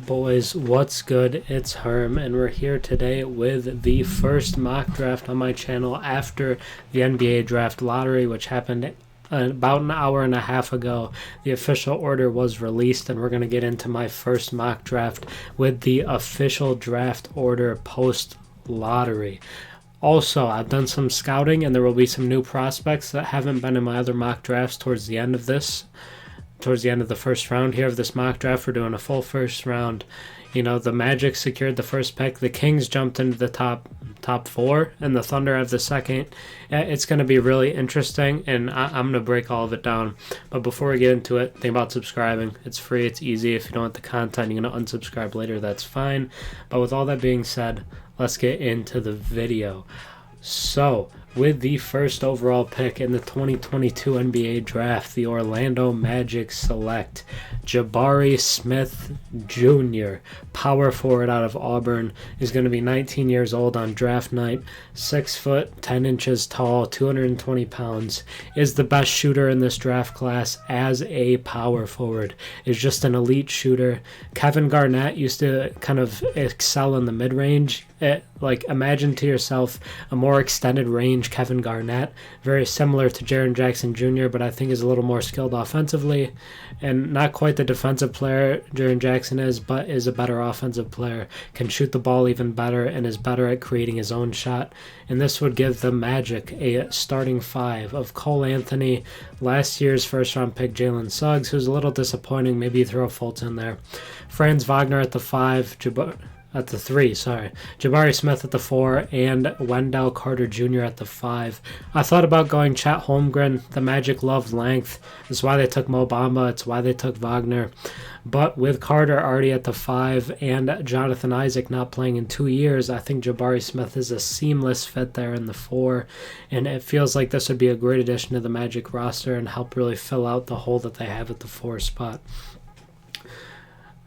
Boys, what's good? It's Herm, and we're here today with the first mock draft on my channel after the NBA draft lottery, which happened about an hour and a half ago. The official order was released, and we're going to get into my first mock draft with the official draft order post lottery. Also, I've done some scouting, and there will be some new prospects that haven't been in my other mock drafts towards the end of the first round here of this mock draft. We're doing a full first round. You know, the Magic secured the first pick. The Kings jumped into the top four, and the Thunder have the second. It's going to be really interesting, and I'm going to break all of it down. But before we get into it, think about subscribing. It's free. It's easy. If you don't want the content, you're going to unsubscribe later. That's fine. But with all that being said, let's get into the video. So, with the first overall pick in the 2022 NBA Draft, the Orlando Magic select Jabari Smith Jr., power forward out of Auburn. He's going to be 19 years old on draft night, 6 foot 10 inches tall, 220 pounds, is the best shooter in this draft class as a power forward, is just an elite shooter. Kevin Garnett used to kind of excel in the mid-range. Imagine to yourself a more extended range Kevin Garnett, very similar to Jaren Jackson Jr., but I think is a little more skilled offensively, and not quite the defensive player Jaren Jackson is, but is a better offensive player, can shoot the ball even better, and is better at creating his own shot. And this would give the Magic a starting five of Cole Anthony, last year's first round pick Jalen Suggs, who's a little disappointing. Maybe you throw Fultz in there. Franz Wagner at the Jabari Smith at the 4, and Wendell Carter Jr. at the 5. I thought about going Chet Holmgren. The Magic love length. That's why they took Mo Bamba. It's why they took Wagner. But with Carter already at the 5 and Jonathan Isaac not playing in 2 years, I think Jabari Smith is a seamless fit there in the 4. And it feels like this would be a great addition to the Magic roster and help really fill out the hole that they have at the 4 spot.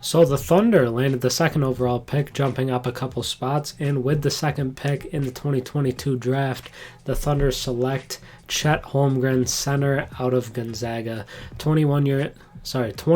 So the Thunder landed the second overall pick, jumping up a couple spots, and with the second pick in the 2022 draft, the Thunder select Chet Holmgren, center out of Gonzaga, 20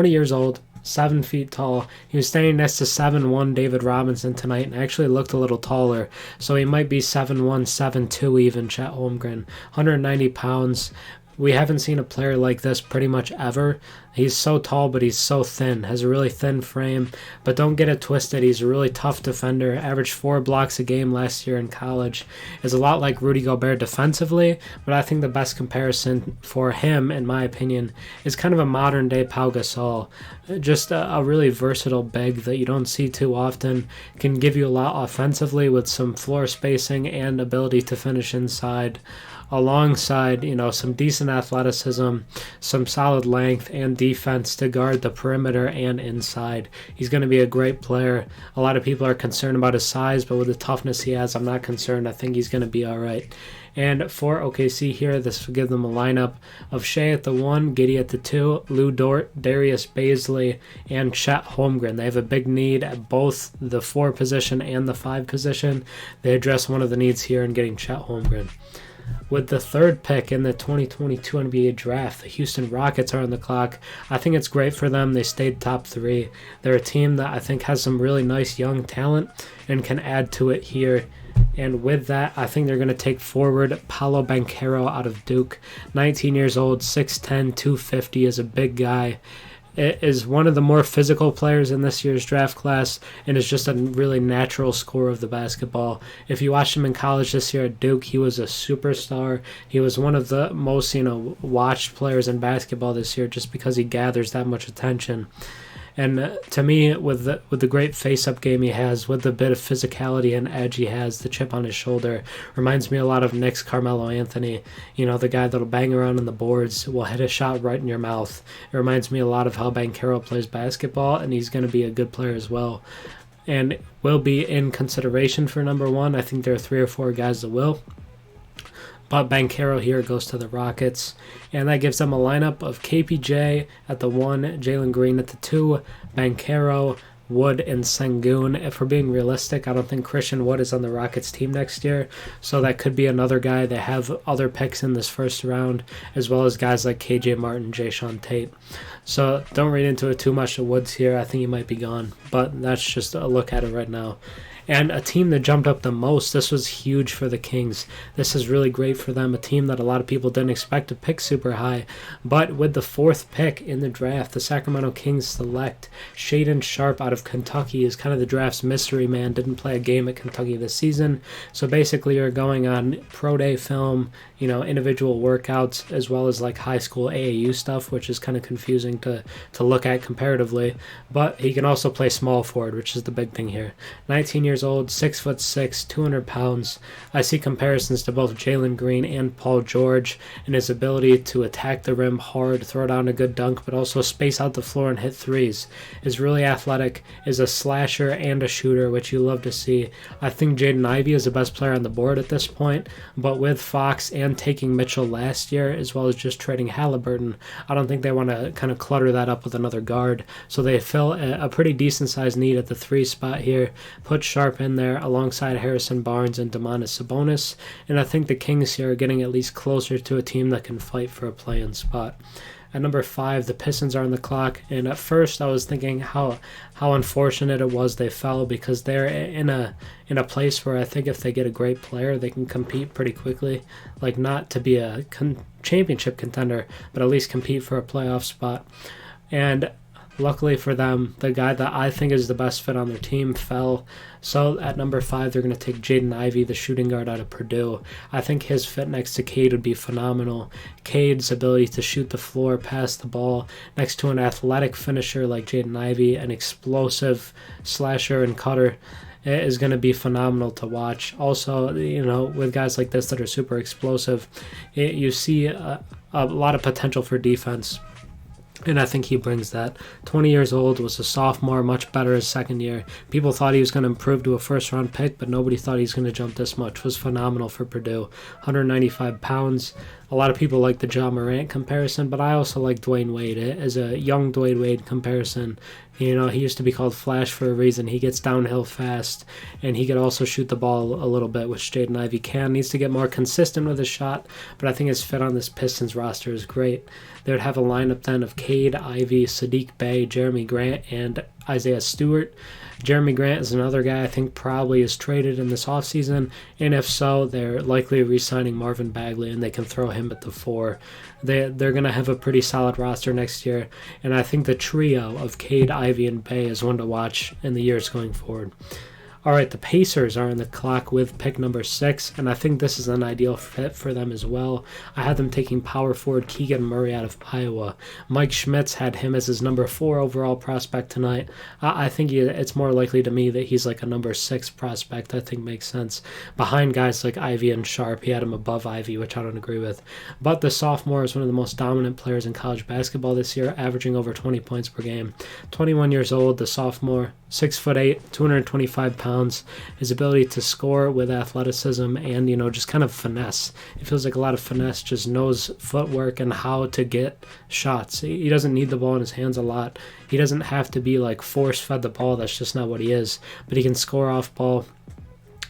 years old, 7 feet tall. He was standing next to 7'1" David Robinson tonight and actually looked a little taller, so he might be 7'1", 7'2" even, Chet Holmgren, 190 pounds. We haven't seen a player like this pretty much ever. He's so tall, but he's so thin. Has a really thin frame, but don't get it twisted. He's a really tough defender. Averaged 4 blocks a game last year in college. Is a lot like Rudy Gobert defensively, but I think the best comparison for him, in my opinion, is kind of a modern-day Pau Gasol. Just a really versatile big that you don't see too often. Can give you a lot offensively with some floor spacing and ability to finish inside, alongside, some decent athleticism, some solid length, and defense to guard the perimeter and inside. He's going to be a great player. A lot of people are concerned about his size, but with the toughness he has, I'm not concerned. I think he's going to be all right. And for OKC here, this will give them a lineup of Shea at the 1, Giddey at the 2, Lou Dort, Darius Bazley, and Chet Holmgren. They have a big need at both the 4 position and the 5 position. They address one of the needs here in getting Chet Holmgren. With the third pick in the 2022 NBA Draft, the Houston Rockets are on the clock. I think it's great for them. They stayed top 3. They're a team that I think has some really nice young talent and can add to it here. And with that, I think they're going to take forward Paolo Banchero out of Duke. 19 years old, 6'10", 250, is a big guy. It is one of the more physical players in this year's draft class and is just a really natural scorer of the basketball. If you watched him in college this year at Duke, he was a superstar. He was one of the most, watched players in basketball this year just because he gathers that much attention. And to me, with the great face-up game he has, with the bit of physicality and edge he has, the chip on his shoulder, reminds me a lot of Knicks' Carmelo Anthony. The guy that'll bang around on the boards, will hit a shot right in your mouth. It reminds me a lot of how Banchero plays basketball, and he's going to be a good player as well. And will be in consideration for number 1. I think there are 3 or 4 guys that will. But Banchero here goes to the Rockets, and that gives them a lineup of KPJ at the 1, Jalen Green at the 2, Banchero, Wood, and Sengun. If we're being realistic, I don't think Christian Wood is on the Rockets team next year, so that could be another guy. They have other picks in this first round, as well as guys like KJ Martin, Jayshawn Tate. So don't read into it too much. The Woods here, I think he might be gone, but that's just a look at it right now. And a team that jumped up the most, this was huge for the Kings. This is really great for them, a team that a lot of people didn't expect to pick super high. But with the 4th pick in the draft, the Sacramento Kings select Shaedon Sharpe out of Kentucky is kind of the draft's mystery man. Didn't play a game at Kentucky this season. So basically you're going on pro day film, individual workouts, as well as like high school AAU stuff, which is kind of confusing to look at comparatively. But he can also play small forward, which is the big thing here. 19 years old, 6'6", 200 pounds. I see comparisons to both Jalen Green and Paul George in his ability to attack the rim hard, throw down a good dunk, but also space out the floor and hit threes. Is really athletic, is a slasher and a shooter, which you love to see. I think Jaden Ivey is the best player on the board at this point, but with Fox and taking Mitchell last year, as well as just trading Halliburton, I don't think they want to kind of clutter that up with another guard. So they fill a pretty decent sized need at the 3 spot here. Put Sharpe in there alongside Harrison Barnes and Domantas Sabonis, and I think the Kings here are getting at least closer to a team that can fight for a play-in spot. At number 5, the Pistons are on the clock, and at first I was thinking how unfortunate it was they fell, because they're in a place where I think if they get a great player, they can compete pretty quickly. Like, not to be a championship contender, but at least compete for a playoff spot. And luckily for them, the guy that I think is the best fit on their team fell. So at number 5, they're going to take Jaden Ivey, the shooting guard out of Purdue. I think his fit next to Cade would be phenomenal. Cade's ability to shoot the floor, pass the ball, next to an athletic finisher like Jaden Ivey, an explosive slasher and cutter, is going to be phenomenal to watch. Also, with guys like this that are super explosive, you see a lot of potential for defense. And I think he brings that. 20 years old, was a sophomore, much better his second year. People thought he was going to improve to a first-round pick, but nobody thought he was going to jump this much. Was phenomenal for Purdue. 195 pounds. A lot of people like the Ja Morant comparison, but I also like Dwayne Wade. As a young Dwayne Wade comparison, he used to be called Flash for a reason. He gets downhill fast, and he could also shoot the ball a little bit, which Jaden Ivey can. Needs to get more consistent with his shot, but I think his fit on this Pistons roster is great. They would have a lineup then of Cade, Ivey, Sadiq Bey, Jeremy Grant, and Isaiah Stewart. Jeremy Grant is another guy I think probably is traded in this offseason, and if so, they're likely re-signing Marvin Bagley, and they can throw him at the 4. They're going to have a pretty solid roster next year, and I think the trio of Cade, Ivey, and Bey is one to watch in the years going forward. All right, the Pacers are on the clock with pick number 6, and I think this is an ideal fit for them as well. I had them taking power forward Keegan Murray out of Iowa. Mike Schmitz had him as his number 4 overall prospect tonight. I think it's more likely to me that he's like a number 6 prospect. I think makes sense. Behind guys like Ivey and Sharpe, he had him above Ivey, which I don't agree with. But the sophomore is one of the most dominant players in college basketball this year, averaging over 20 points per game. 21 years old, the sophomore, 6'8", 225 pounds. His ability to score with athleticism and, just kind of finesse. It feels like a lot of finesse, just knows footwork and how to get shots. He doesn't need the ball in his hands a lot. He doesn't have to be like force-fed the ball. That's just not what he is. But he can score off ball,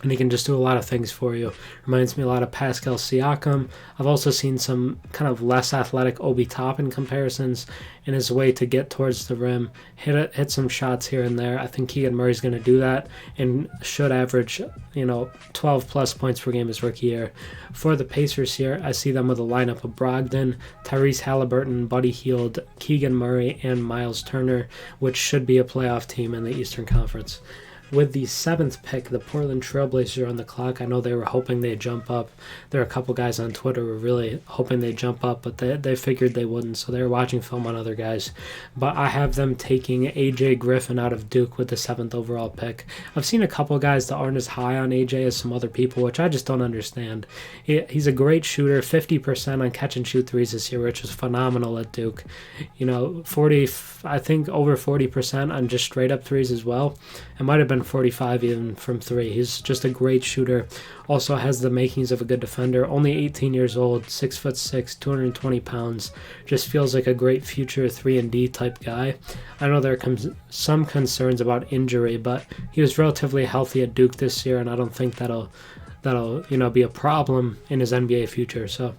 and he can just do a lot of things for you. Reminds me a lot of Pascal Siakam. I've also seen some kind of less athletic Obi Toppin comparisons in his way to get towards the rim, hit some shots here and there. I think Keegan Murray's going to do that and should average, 12-plus points per game his rookie year. For the Pacers here, I see them with a lineup of Brogdon, Tyrese Halliburton, Buddy Hield, Keegan Murray, and Miles Turner, which should be a playoff team in the Eastern Conference. With the 7th pick, the Portland Trailblazers are on the clock. I know they were hoping they'd jump up. There are a couple guys on Twitter who were really hoping they'd jump up, but they figured they wouldn't, so they were watching film on other guys. But I have them taking A.J. Griffin out of Duke with the 7th overall pick. I've seen a couple guys that aren't as high on A.J. as some other people, which I just don't understand. He's a great shooter, 50% on catch-and-shoot threes this year, which is phenomenal at Duke. 40, I think over 40% on just straight-up threes as well. It might have been 45 even from 3. He's just a great shooter. Also has the makings of a good defender. Only 18 years old, 6'6", 220 pounds. Just feels like a great future 3-and-D type guy. I know there are some concerns about injury, but he was relatively healthy at Duke this year, and I don't think that'll be a problem in his NBA future. So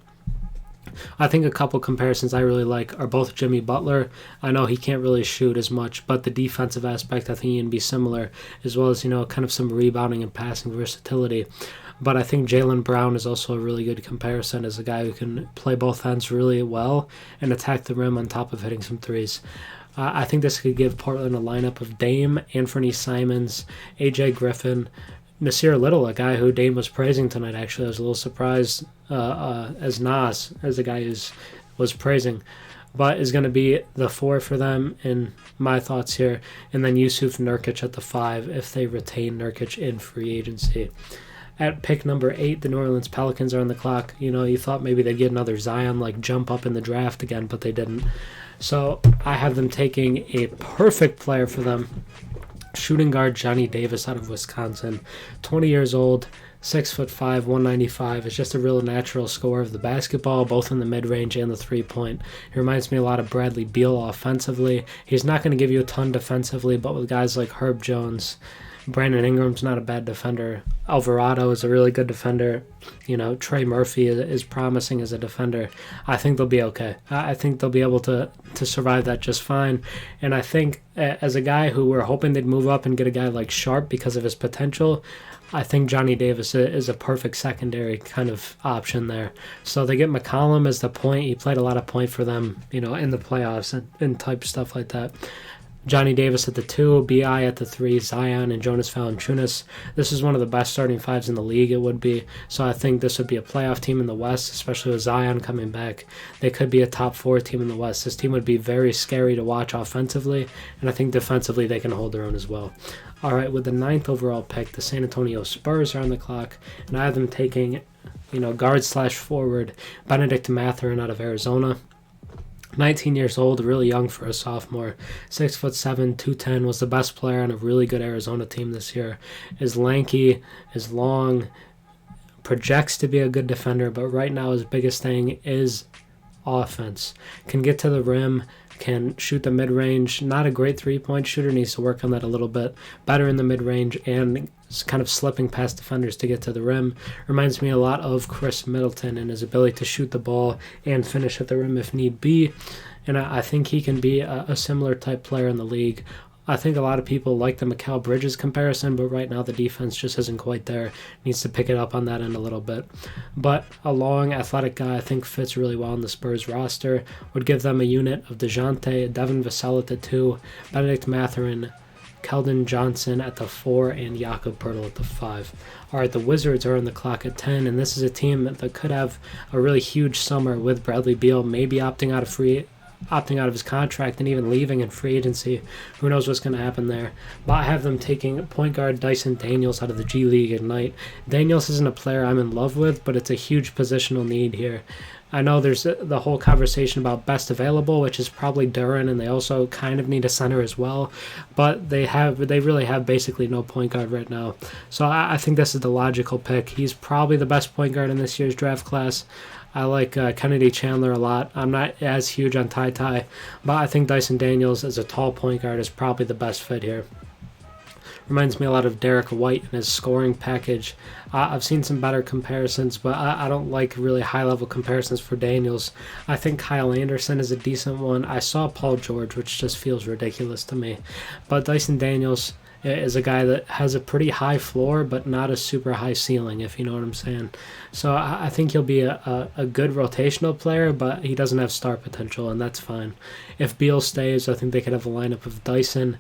I think a couple comparisons I really like are both Jimmy Butler. I know he can't really shoot as much, but the defensive aspect I think he can be similar, as well as, kind of some rebounding and passing versatility. But I think Jaylen Brown is also a really good comparison as a guy who can play both ends really well and attack the rim on top of hitting some threes. I think this could give Portland a lineup of Dame, Anthony Simons, AJ Griffin, Nasir Little, a guy who Dame was praising tonight. Actually, I was a little surprised as Nas, as a guy who was praising, but is going to be the 4 for them in my thoughts here. And then Yusuf Nurkic at the 5 if they retain Nurkic in free agency. At pick number 8, the New Orleans Pelicans are on the clock. You thought maybe they'd get another Zion jump up in the draft again, but they didn't. So I have them taking a perfect player for them. Shooting guard Johnny Davis out of Wisconsin. 20 years old, 6'5", 195. Is just a real natural scorer of the basketball, both in the mid-range and the three-point. He reminds me a lot of Bradley Beal offensively. He's not going to give you a ton defensively, but with guys like Herb Jones, Brandon Ingram's not a bad defender. Alvarado is a really good defender. Trey Murphy is promising as a defender. I think they'll be okay. I think they'll be able to survive that just fine. And I think as a guy who we're hoping they'd move up and get a guy like Sharp because of his potential, I think Johnny Davis is a perfect secondary kind of option there. So they get McCollum as the point. He played a lot of point for them, in the playoffs and type stuff like that. Johnny Davis at the 2, B.I. at the 3, Zion and Jonas Valanciunas. This is one of the best starting 5s in the league, it would be. So I think this would be a playoff team in the West, especially with Zion coming back. They could be a top 4 team in the West. This team would be very scary to watch offensively, and I think defensively they can hold their own as well. All right, with the 9th overall pick, the San Antonio Spurs are on the clock, and I have them taking, guard/forward Benedict Mathurin out of Arizona. 19 years old, really young for a sophomore. 6'7", 210, was the best player on a really good Arizona team this year. Is lanky, is long, projects to be a good defender, but right now his biggest thing is offense. Can get to the rim, can shoot the mid-range. Not a great three-point shooter, needs to work on that a little bit. Better in the mid-range and kind of slipping past defenders to get to the rim. Reminds me a lot of Chris Middleton and his ability to shoot the ball and finish at the rim if need be. And I think he can be a similar type player in the league. I think a lot of people like the Mikal Bridges comparison, but right now the defense just isn't quite there. Needs to pick it up on that end a little bit. But a long, athletic guy I think fits really well in the Spurs roster. Would give them a unit of DeJounte, Devin Vassell at the 2, Benedict Mathurin, Keldon Johnson at the 4, and Jakob Poeltl at the 5. All right, the Wizards are on the clock at 10, and this is a team that could have a really huge summer with Bradley Beal maybe opting out of his contract and even leaving in free agency. Who knows what's going to happen there. But I have them taking point guard Dyson Daniels out of the G League Ignite. Daniels isn't a player I'm in love with, but it's a huge positional need here. I know there's the whole conversation about best available, which is probably Duren, and they also kind of need a center as well. But they really have basically no point guard right now. So I think this is the logical pick. He's probably the best point guard in this year's draft class. I like Kennedy Chandler a lot. I'm not as huge on Ty, but I think Dyson Daniels as a tall point guard is probably the best fit here. Reminds me a lot of Derek White and his scoring package. I've seen some better comparisons, but I don't like really high-level comparisons for Daniels. I think Kyle Anderson is a decent one. I saw Paul George, which just feels ridiculous to me. But Dyson Daniels is a guy that has a pretty high floor, but not a super high ceiling, if you know what I'm saying. So I think he'll be a good rotational player, but he doesn't have star potential, and that's fine. If Beal stays, I think they could have a lineup of Dyson,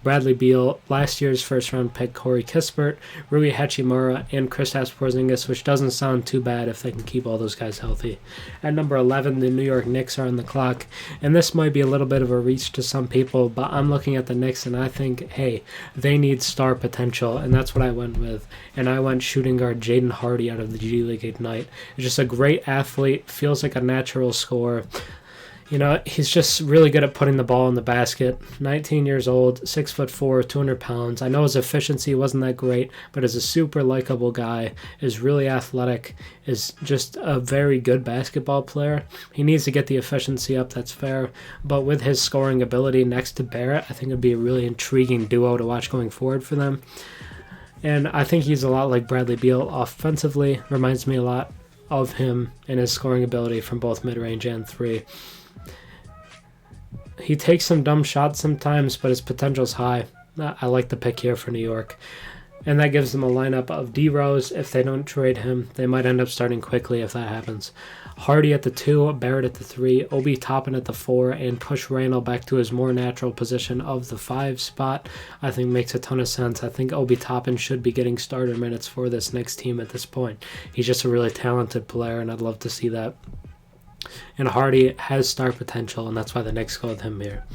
Bradley Beal, last year's first-round pick Corey Kispert, Rui Hachimura, and Kristaps Porzingis, which doesn't sound too bad if they can keep all those guys healthy. At number 11, the New York Knicks are on the clock, and this might be a little bit of a reach to some people, but I'm looking at the Knicks and I think, hey, they need star potential, and that's what I went with. And I went shooting guard Jaden Hardy out of the G League Ignite. He's just a great athlete, feels like a natural scorer. He's just really good at putting the ball in the basket. 19 years old, 6'4", 200 pounds. I know his efficiency wasn't that great, but is a super likable guy, is really athletic, is just a very good basketball player. He needs to get the efficiency up, that's fair, but with his scoring ability next to Barrett, I think it'd be a really intriguing duo to watch going forward for them. And I think he's a lot like Bradley Beal offensively, reminds me a lot of him and his scoring ability from both mid-range and three. He takes some dumb shots sometimes, but his potential's high. I like the pick here for New York. And that gives them a lineup of D-Rose. If they don't trade him, they might end up starting quickly if that happens. Hardy at the 2, Barrett at the 3, Obi Toppin at the 4, and push Randall back to his more natural position of the 5 spot. I think makes a ton of sense. I think Obi Toppin should be getting starter minutes for this Knicks team at this point. He's just a really talented player, and I'd love to see that. And Hardy has star potential, and that's why the Knicks go with him here.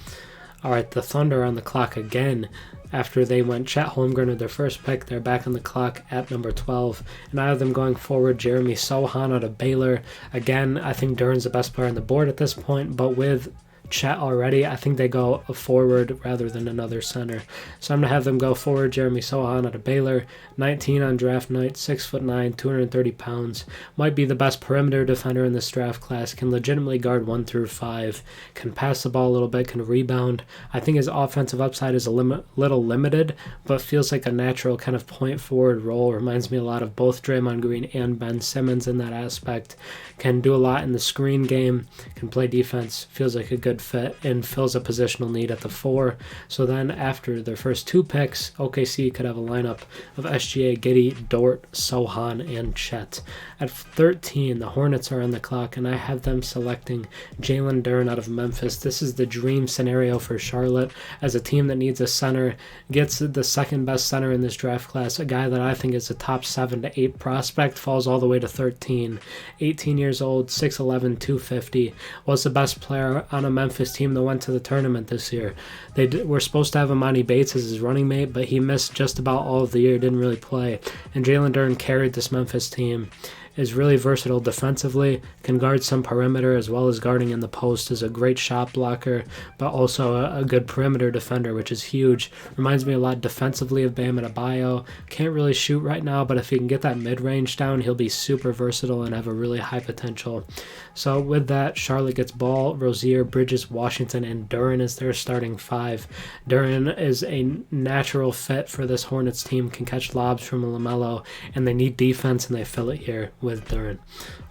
All right, the Thunder are on the clock again. After they went Chet Holmgren with their first pick, they're back on the clock at number 12. And I have them going forward, Jeremy Sohan out of Baylor. Again, I think Duren's the best player on the board at this point, but with Chet already, I think they go a forward rather than another center. So I'm going to have them go forward, Jeremy Sohan out of Baylor, 19 on draft night, 6'9", 230 pounds. Might be the best perimeter defender in this draft class, can legitimately guard 1 through 5, can pass the ball a little bit, can rebound. I think his offensive upside is a little limited, but feels like a natural kind of point forward role. Reminds me a lot of both Draymond Green and Ben Simmons in that aspect. Can do a lot in the screen game, can play defense, feels like a good fit, and fills a positional need at the 4. So then after their first 2 picks, OKC could have a lineup of SGA, Giddey, Dort, Sohan, and Chet. At 13, the Hornets are on the clock, and I have them selecting Jalen Duren out of Memphis. This is the dream scenario for Charlotte as a team that needs a center, gets the second best center in this draft class, a guy that I think is a top 7 to 8 prospect, falls all the way to 13. 18 years old, 6'11", 250, was the best player on a Memphis team that went to the tournament this year. They were supposed to have Imani Bates as his running mate, but he missed just about all of the year, didn't really play. And Jalen Duren carried this Memphis team. Is really versatile defensively, can guard some perimeter as well as guarding in the post, is a great shot blocker, but also a good perimeter defender, which is huge. Reminds me a lot defensively of Bam Adebayo. Can't really shoot right now, but if he can get that mid-range down, he'll be super versatile and have a really high potential. So with that, Charlotte gets Ball, Rozier, Bridges, Washington, and Duren as their starting 5. Duren is a natural fit for this Hornets team, can catch lobs from LaMelo, and they need defense, and they fill it here with Duren.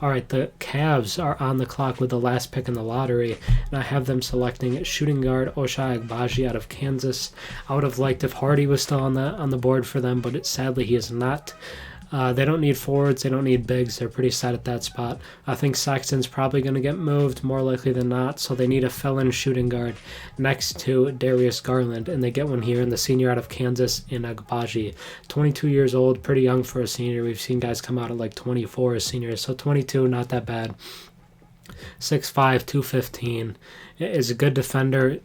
All right, the Cavs are on the clock with the last pick in the lottery, and I have them selecting shooting guard Ochai Agbaji out of Kansas. I would have liked if Hardy was still on the board for them, but sadly he is not. They don't need forwards. They don't need bigs. They're pretty set at that spot. I think Sexton's probably going to get moved, more likely than not, so they need a fill-in shooting guard next to Darius Garland, and they get one here in the senior out of Kansas in Agbaji. 22 years old, pretty young for a senior. We've seen guys come out at like 24 as seniors, so 22, not that bad. 6'5", 215. Is a good defender,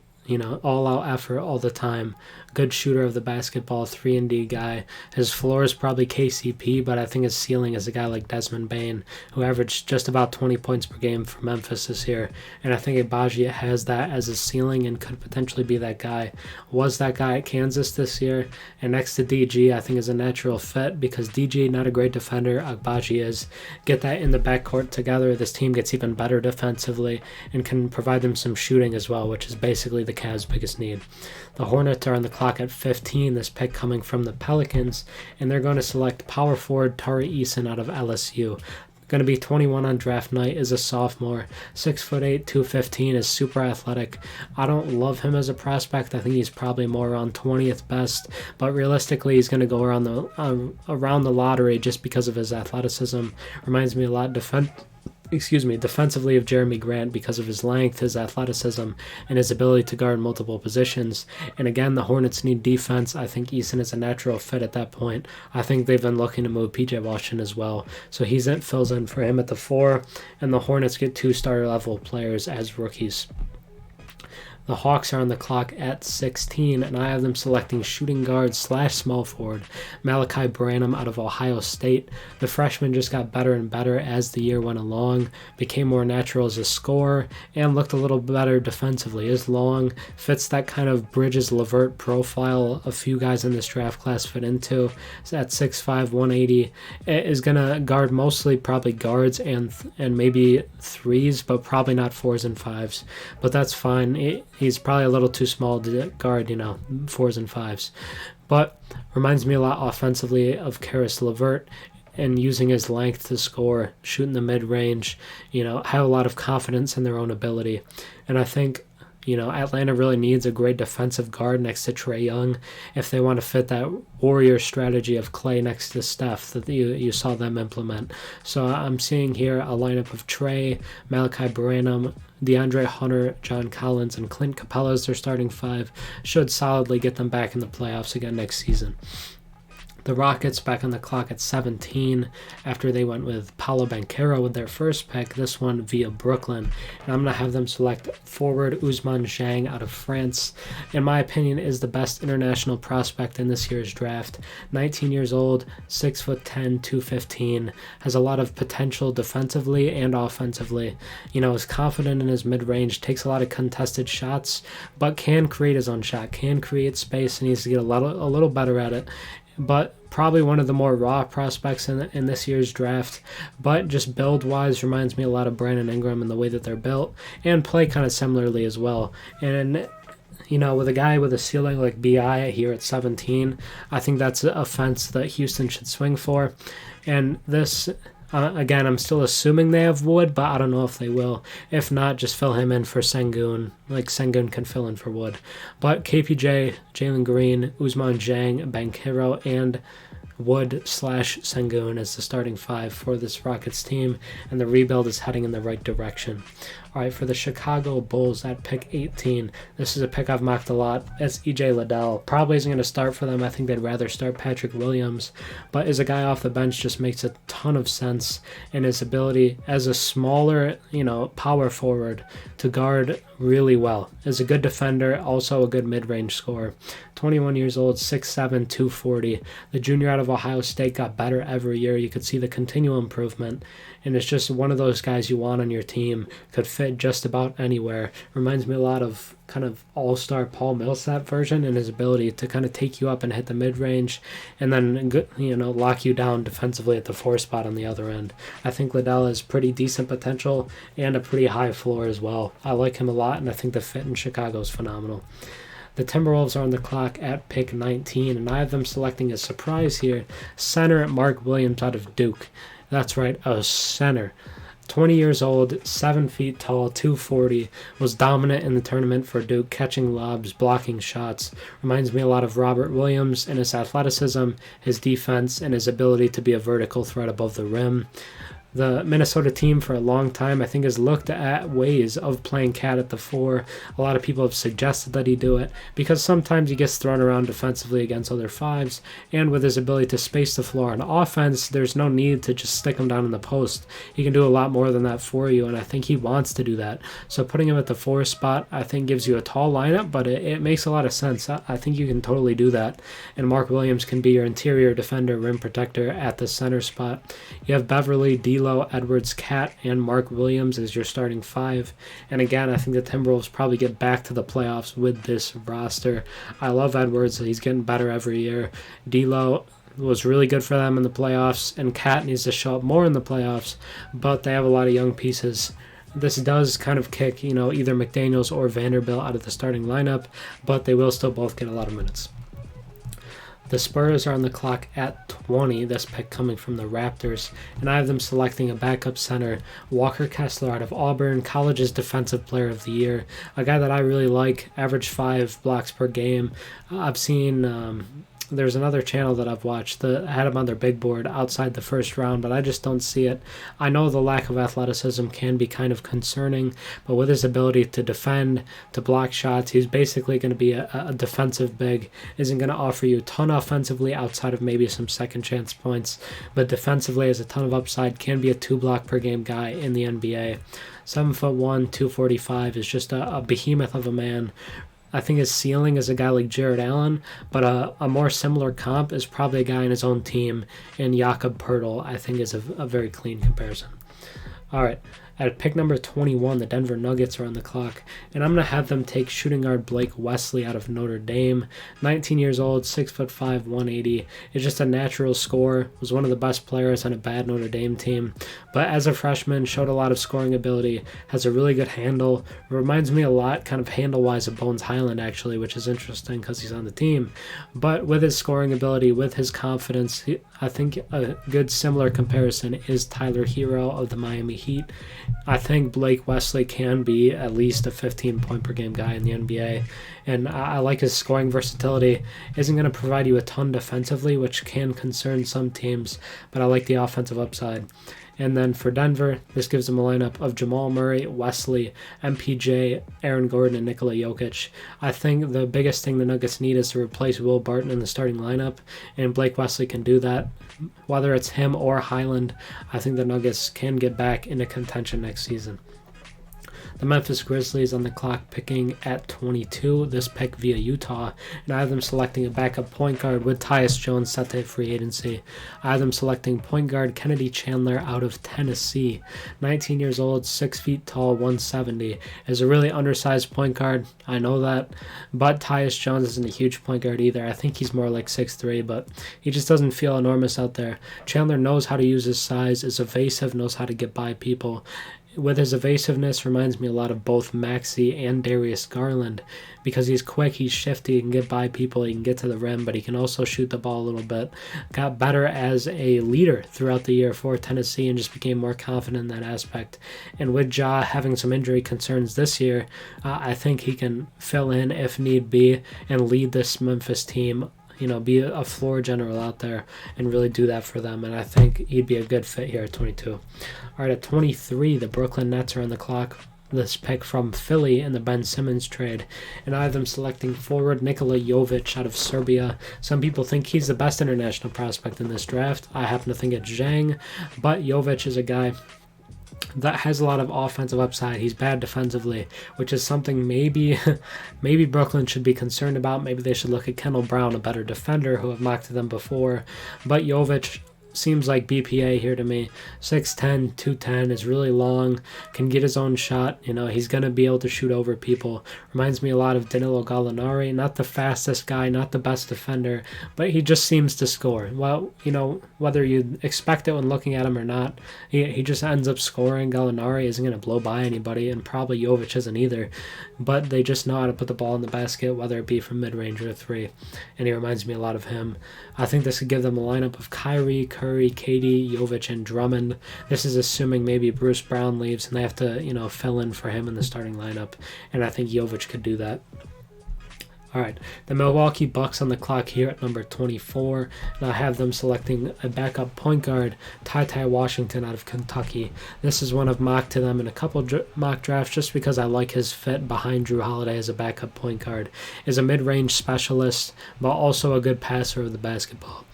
all-out effort all the time. Good shooter of the basketball, 3-and-D guy. His floor is probably KCP, but I think his ceiling is a guy like Desmond Bane, who averaged just about 20 points per game for Memphis this year. And I think Agbaji has that as his ceiling and could potentially be that guy. Was that guy at Kansas this year. And next to DG, I think is a natural fit because DG, not a great defender. Agbaji is. Get that in the backcourt together. This team gets even better defensively and can provide them some shooting as well, which is basically the Cavs' biggest need. The Hornets are on the clock at 15, this pick coming from the Pelicans, and they're going to select power forward Tari Eason out of LSU. Going to be 21 on draft night, is a sophomore, 6'8", 215, is super athletic. I don't love him as a prospect. I think he's probably more around 20th best, but realistically he's going to go around the lottery just because of his athleticism. Reminds me a lot defensively of Jeremy Grant because of his length, his athleticism, and his ability to guard multiple positions. And again, the Hornets need defense. I think Eason is a natural fit at that point. I think they've been looking to move PJ Washington as well. So fills in for him at the 4, and the Hornets get 2 starter level players as rookies. The Hawks are on the clock at 16, and I have them selecting shooting guard / small forward Malachi Branham out of Ohio State. The freshman just got better and better as the year went along, became more natural as a scorer, and looked a little better defensively. Is long, fits that kind of Bridges LeVert profile a few guys in this draft class fit into. So at 6'5", 180, is going to guard mostly probably guards and maybe 3s, but probably not 4s and 5s. But that's fine. He's probably a little too small to guard, 4s and 5s. But reminds me a lot offensively of Karis LeVert and using his length to score, shooting the mid-range, have a lot of confidence in their own ability. And I think, Atlanta really needs a great defensive guard next to Trae Young if they want to fit that warrior strategy of Klay next to Steph that you saw them implement. So I'm seeing here a lineup of Trae, Malachi Branham, DeAndre Hunter, John Collins, and Clint Capella as their starting five. Should solidly get them back in the playoffs again next season. The Rockets back on the clock at 17 after they went with Paolo Banchero with their first pick, this one via Brooklyn. And I'm going to have them select forward Ousmane Dieng out of France. In my opinion, is the best international prospect in this year's draft. 19 years old, 6'10", 215, has a lot of potential defensively and offensively. Is confident in his mid-range, takes a lot of contested shots, but can create his own shot, can create space, and needs to get a little better at it. But probably one of the more raw prospects in this year's draft. But just build-wise reminds me a lot of Brandon Ingram in the way that they're built, and play kind of similarly as well. And, with a guy with a ceiling like B.I. here at 17, I think that's a fence that Houston should swing for. And this... again, I'm still assuming they have Wood, but I don't know if they will. If not, just fill him in for Sengun. Like Sengun can fill in for Wood. But KPJ, Jalen Green, Ousmane Dieng, Banchero, and Wood/Sengun as the starting five for this Rockets team, and the rebuild is heading in the right direction. All right, for the Chicago Bulls at pick 18, this is a pick I've mocked a lot. It's EJ Liddell. Probably isn't going to start for them. I think they'd rather start Patrick Williams, but as a guy off the bench just makes a ton of sense, and his ability as a smaller, power forward to guard really well. Is a good defender, also a good mid-range scorer. 21 years old, 6'7", 240. The junior out of Ohio State got better every year. You could see the continual improvement, and it's just one of those guys you want on your team. Could fit just about anywhere. Reminds me a lot of kind of all-star Paul Millsap version, and his ability to kind of take you up and hit the mid-range and then, lock you down defensively at the 4 spot on the other end. I think Liddell has pretty decent potential and a pretty high floor as well. I like him a lot, and I think the fit in Chicago is phenomenal. The Timberwolves are on the clock at pick 19, and I have them selecting a surprise here. Center Mark Williams out of Duke. That's right, a center. 20 years old, 7 feet tall, 240, was dominant in the tournament for Duke, catching lobs, blocking shots. Reminds me a lot of Robert Williams in his athleticism, his defense, and his ability to be a vertical threat above the rim. The Minnesota team for a long time, I think, has looked at ways of playing Cat at the 4. A lot of people have suggested that he do it because sometimes he gets thrown around defensively against other 5s, and with his ability to space the floor on offense, there's no need to just stick him down in the post. He can do a lot more than that for you, and I think he wants to do that. So putting him at the 4 spot, I think, gives you a tall lineup, but it makes a lot of sense. I think you can totally do that, and Mark Williams can be your interior defender, rim protector at the center spot. You have Beverly, D'Lo, Edwards, Cat, and Mark Williams as your starting 5. And again, I think the Timberwolves probably get back to the playoffs with this roster. I love Edwards. He's getting better every year. D'Lo was really good for them in the playoffs, and Cat needs to show up more in the playoffs, but they have a lot of young pieces. This does kind of kick, either McDaniels or Vanderbilt out of the starting lineup, but they will still both get a lot of minutes. The Spurs are on the clock at 20, this pick coming from the Raptors, and I have them selecting a backup center, Walker Kessler out of Auburn, college's defensive player of the year, a guy that I really like, average 5 blocks per game. I've seen... there's another channel that I've watched that had him on their big board outside the first round, but I just don't see it. I know the lack of athleticism can be kind of concerning, but with his ability to defend, to block shots, he's basically going to be a defensive big. Isn't going to offer you a ton offensively outside of maybe some second chance points, but defensively has a ton of upside, can be a 2 block per game guy in the NBA. 7'1", 245 is just a behemoth of a man. I think his ceiling is a guy like Jared Allen, but a more similar comp is probably a guy in his own team, and Jakob Poeltl, I think, is a very clean comparison. All right, At pick number 21, the Denver Nuggets are on the clock, and I'm going to have them take shooting guard Blake Wesley out of Notre Dame. 19 years old, 6'5", 180. Is just a natural scorer. Was one of the best players on a bad Notre Dame team, but as a freshman, showed a lot of scoring ability. Has a really good handle. Reminds me a lot, kind of handle-wise, of Bones Highland, actually, which is interesting because he's on the team. But with his scoring ability, with his confidence, I think a good similar comparison is Tyler Hero of the Miami Heat. I think Blake Wesley can be at least a 15-point-per-game guy in the NBA, and I like his scoring versatility. Isn't going to provide you a ton defensively, which can concern some teams, but I like the offensive upside. And then for Denver, this gives them a lineup of Jamal Murray, Wesley, MPJ, Aaron Gordon, and Nikola Jokic. I think the biggest thing the Nuggets need is to replace Will Barton in the starting lineup, and Blake Wesley can do that. Whether it's him or Highland, I think the Nuggets can get back into contention next season. The Memphis Grizzlies on the clock picking at 22, this pick via Utah, and I have them selecting a backup point guard with Tyus Jones set to free agency. I have them selecting point guard Kennedy Chandler out of Tennessee. 19 years old, 6 feet tall, 170. Is a really undersized point guard, I know that, but Tyus Jones isn't a huge point guard either. I think he's more like 6'3", but he just doesn't feel enormous out there. Chandler knows how to use his size, is evasive, knows how to get by people. With his evasiveness, reminds me a lot of both Maxey and Darius Garland, because he's quick, he's shifty, he can get by people, he can get to the rim, but he can also shoot the ball a little bit. Got better as a leader throughout the year for Tennessee and just became more confident in that aspect. And with Ja having some injury concerns this year, I think he can fill in if need be and lead this Memphis team, be a floor general out there and really do that for them. And I think he'd be a good fit here at 22. All right, at 23, the Brooklyn Nets are on the clock. This pick from Philly in the Ben Simmons trade. And I have them selecting forward Nikola Jovic out of Serbia. Some people think he's the best international prospect in this draft. I happen to think it's Zhang, but Jovic is a guy that has a lot of offensive upside. He's bad defensively, which is something maybe Brooklyn should be concerned about. Maybe they should look at Kendall Brown, a better defender who have mocked them before. But Jovic seems like BPA here to me. 6'10", 210, is really long, can get his own shot. He's going to be able to shoot over people. Reminds me a lot of Danilo Gallinari. Not the fastest guy, not the best defender, but he just seems to score. Well, whether you expect it when looking at him or not, he just ends up scoring. Gallinari isn't going to blow by anybody, and probably Jovic isn't either, but they just know how to put the ball in the basket, whether it be from mid-range or three, and he reminds me a lot of him. I think this could give them a lineup of Kyrie, Curry, KD, Jovic, and Drummond. This is assuming maybe Bruce Brown leaves and they have to, fill in for him in the starting lineup, and I think Jovic could do that. All right, the Milwaukee Bucks on the clock here at number 24, and I have them selecting a backup point guard, Ty Washington out of Kentucky. This is one I've mocked to them in a couple mock drafts just because I like his fit behind Drew Holiday as a backup point guard. Is a mid-range specialist, but also a good passer of the basketball.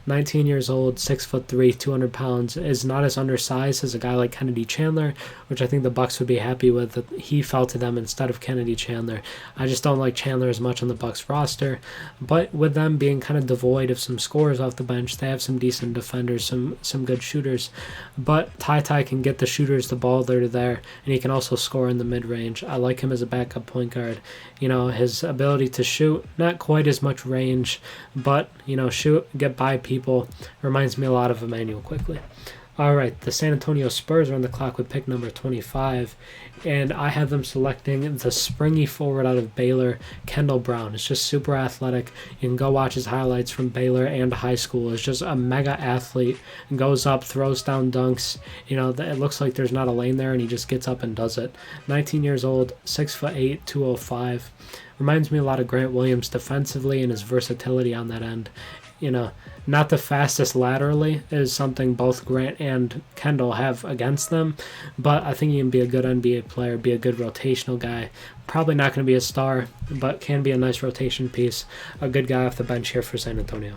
19 years old, 6'3", 200 pounds, is not as undersized as a guy like Kennedy Chandler, which I think the Bucks would be happy with that he fell to them instead of Kennedy Chandler. I just don't like Chandler as much on the Bucks roster, but with them being kind of devoid of some scorers off the bench, they have some decent defenders, some good shooters, but Ty can get the shooters the ball there, and he can also score in the mid-range. I like him as a backup point guard. His ability to shoot, not quite as much range, but, shoot, get by people, reminds me a lot of Emmanuel Quickley. All right, the San Antonio Spurs are on the clock with pick number 25, and I have them selecting the springy forward out of Baylor, Kendall Brown. It's just super athletic. You can go watch his highlights from Baylor and high school. It's just a mega athlete, goes up, throws down dunks. It looks like there's not a lane there, and he just gets up and does it. 19 years old, 6'8", 205. Reminds me a lot of Grant Williams defensively and his versatility on that end. Not the fastest laterally is something both Grant and Kendall have against them, but I think he can be a good NBA player, be a good rotational guy. Probably not going to be a star, but can be a nice rotation piece. A good guy off the bench here for San Antonio.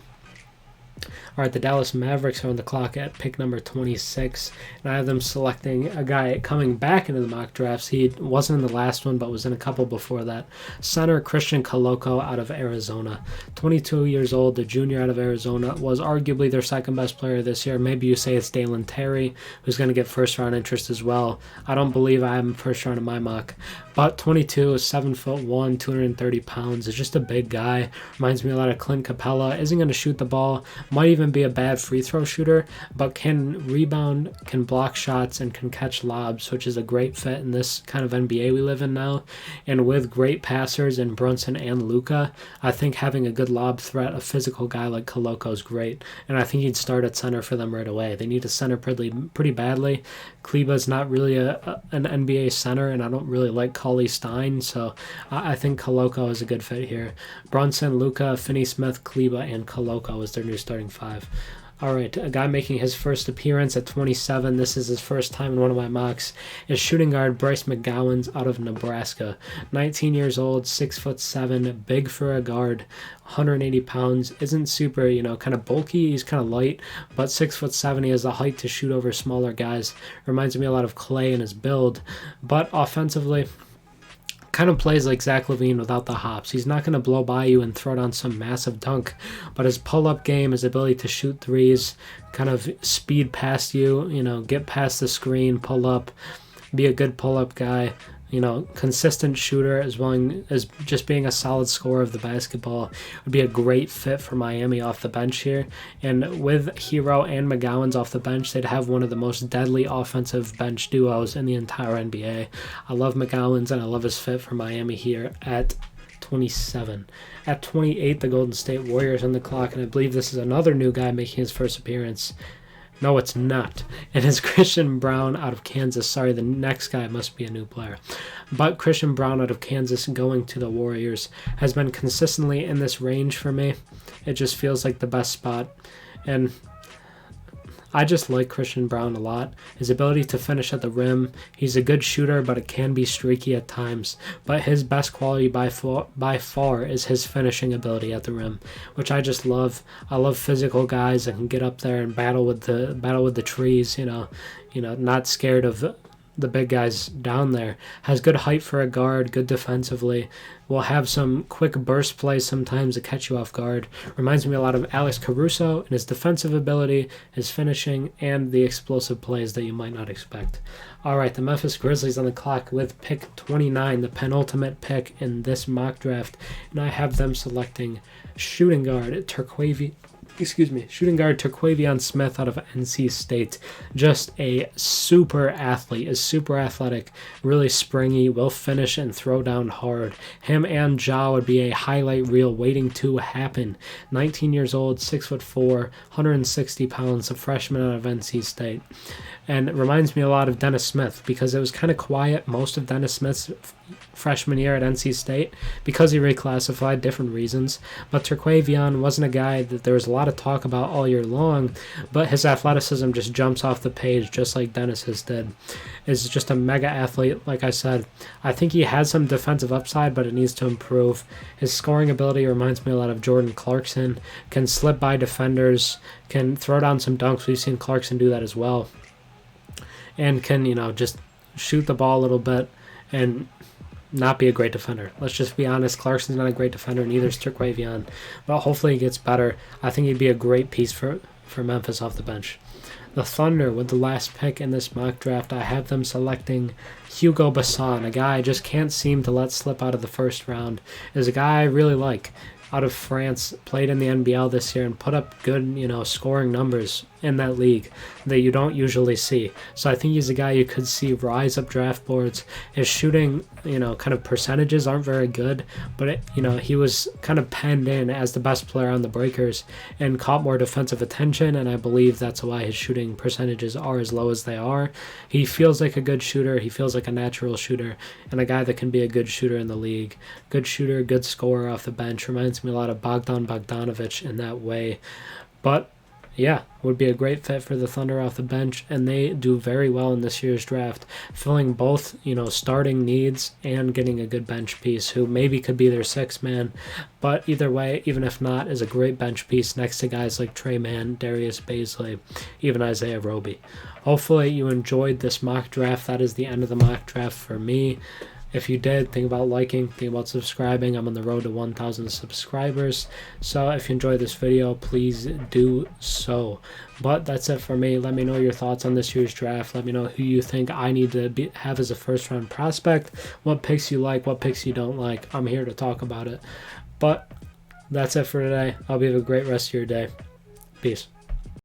All right, the Dallas Mavericks are on the clock at pick number 26, and I have them selecting a guy coming back into the mock drafts. He wasn't in the last one, but was in a couple before that. Center Christian Koloko out of Arizona. 22 years old, the junior out of Arizona, was arguably their second best player this year. Maybe you say it's Dalen Terry, who's going to get first round interest as well. I don't believe I have him first round in my mock. But 22 is 7'1", 230 pounds. Is just a big guy. Reminds me a lot of Clint Capella. Isn't going to shoot the ball. Might even be a bad free throw shooter, but can rebound, can block shots, and can catch lobs, which is a great fit in this kind of NBA we live in now. And with great passers in Brunson and Luka, I think having a good lob threat, a physical guy like Koloko is great. And I think he'd start at center for them right away. They need a center pretty badly. Kleba's not really an NBA center, and I don't really like Cauley Stein, so I think Koloko is a good fit here. Brunson, Luka, Finney-Smith, Kleba, and Koloko is their new starting five. All right, a guy making his first appearance at 27, this is his first time in one of my mocks, is shooting guard Bryce McGowens out of Nebraska. 19 years old, 6'7", big for a guard, 180 pounds, isn't super, kind of bulky, he's kind of light, but 6'7", he has the height to shoot over smaller guys. Reminds me a lot of Clay in his build, but offensively, kind of plays like Zach LaVine without the hops. He's not going to blow by you and throw down some massive dunk, but his pull-up game, his ability to shoot threes, kind of speed past you, get past the screen, pull up, be a good pull-up guy, consistent shooter as well as just being a solid scorer of the basketball would be a great fit for Miami off the bench here. And with Hero and McGowens off the bench, they'd have one of the most deadly offensive bench duos in the entire NBA. I love McGowens and I love his fit for Miami here at 27. At 28, the Golden State Warriors on the clock, and I believe this is another new guy making his first appearance. No, it's not. It is Christian Braun out of Kansas. Sorry, the next guy must be a new player. But Christian Braun out of Kansas going to the Warriors has been consistently in this range for me. It just feels like the best spot. And I just like Christian Braun a lot. His ability to finish at the rim. He's a good shooter, but it can be streaky at times. But his best quality by far is his finishing ability at the rim, which I just love. I love physical guys that can get up there and battle with the trees. Not scared of the big guys down there. Has good height for a guard, good defensively. Will have some quick burst plays sometimes to catch you off guard. Reminds me a lot of Alex Caruso in his defensive ability, his finishing, and the explosive plays that you might not expect. All right, the Memphis Grizzlies on the clock with pick 29, the penultimate pick in this mock draft, and I have them selecting shooting guard Terquavion Smith out of NC State. Just a super athlete, is super athletic, really springy, will finish and throw down hard. Him and Ja would be a highlight reel waiting to happen. 19 years old, 6'4", 160 pounds, a freshman out of NC State. And it reminds me a lot of Dennis Smith because it was kind of quiet most of Dennis Smith's freshman year at NC State because he reclassified, different reasons. But Terquavion wasn't a guy that there was a lot of talk about all year long, but his athleticism just jumps off the page just like Dennis's did. Is just a mega athlete, like I said. I think he has some defensive upside, but it needs to improve. His scoring ability reminds me a lot of Jordan Clarkson. Can slip by defenders, can throw down some dunks. We've seen Clarkson do that as well. And can, just shoot the ball a little bit and not be a great defender. Let's just be honest. Clarkson's not a great defender, neither is Terquavion. But hopefully he gets better. I think he'd be a great piece for Memphis off the bench. The Thunder, with the last pick in this mock draft, I have them selecting Hugo Basson, a guy I just can't seem to let slip out of the first round. Is a guy I really like. Out of France, played in the NBL this year and put up good, scoring numbers in that league that you don't usually see. So I think he's a guy you could see rise up draft boards. His shooting, kind of percentages aren't very good, but he was kind of penned in as the best player on the Breakers and caught more defensive attention, and I believe that's why his shooting percentages are as low as they are. He feels like a good shooter. He feels like a natural shooter and a guy that can be a good shooter in the league. Good shooter, good scorer off the bench. Reminds me a lot of Bogdan Bogdanovic in that way. But yeah, would be a great fit for the Thunder off the bench, and they do very well in this year's draft, filling both, starting needs and getting a good bench piece who maybe could be their sixth man. But either way, even if not, is a great bench piece next to guys like Trey Mann, Darius Baisley, even Isaiah Roby. Hopefully you enjoyed this mock draft. That is the end of the mock draft for me. If you did, think about liking, think about subscribing. I'm on the road to 1,000 subscribers. So if you enjoyed this video, please do so. But that's it for me. Let me know your thoughts on this year's draft. Let me know who you think I need to have as a first-round prospect, what picks you like, what picks you don't like. I'm here to talk about it. But that's it for today. I hope you have a great rest of your day. Peace.